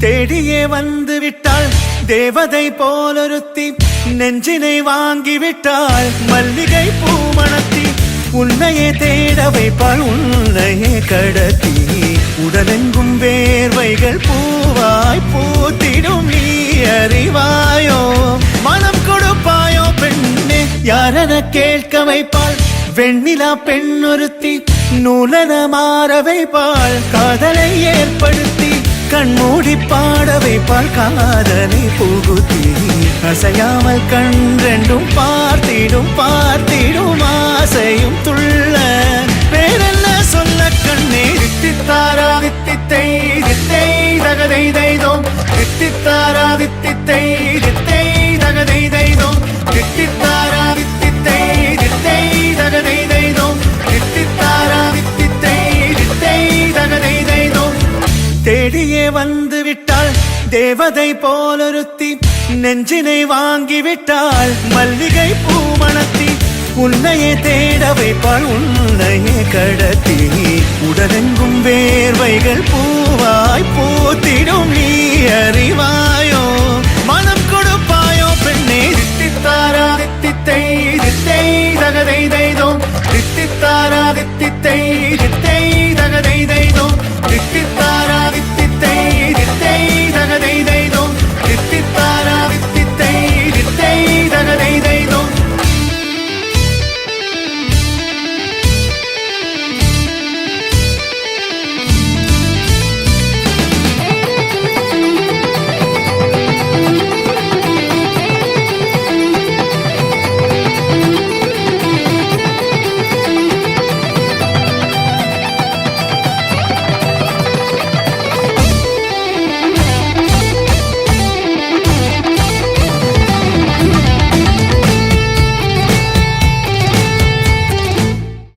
தேடியே வந்து விட்டாள் தேவதை போலொருத்தி, நெஞ்சினை வாங்கிவிட்டாள் மல்லிகை பூமணத்தி. உன்னையே தேட வைப்பாள் உன்னையே கடத்தி, உடலெங்கும் வேர்வைகள் பூவாய் பூத்திடும் நீ அறிவாயோ. மனம் கொடுப்பாயோ பெண்ணே யாரென கேட்க வைப்பாள் வெண்ணிலா பெண்ணொருத்தி, நூலன மாற வைப்பாள் காதலை ஏற்படுத்தி. கண்மூடி பாட வைப்பாள் காதலை புகுத்தி, அசையாமல் கண்ரெண்டும் பார்த்திடும் பார்த்திடும் ஆசையும் துள்ள. பேரென்ன சொல்ல கண்ணே தித்தித்தாரா தித்தித்தை தித்தை தகதை தைதோம், தித்தித்தாரா தித்தித்தை தித்தை தகதை தைதோம், தித்தித்தாரா தித்தித்தை தித்தை தகதை தைதோம், தித்தித்தாரா தித்தித்தை தித்தை தகதை தைதோம். தேடியே வந்து விட்டாள் தேவதை போலொருத்தி, நெஞ்சினை வாங்கிவிட்டாள் மல்லிகை பூமணத்தி. உன்னையே தேட வைப்பாள் உன்னையே கடத்தி, உடலெங்கும் வேர்வைகள் பூவாய் பூத்திடும் நீ அறிவாயோ. மனம் கொடுப்பாயோ பெண்ணே தித்தித்தாரா தித்தித்தை தித்தை தகதை தைதோம், தித்தித்தாரா தித்தித்தை தித்தை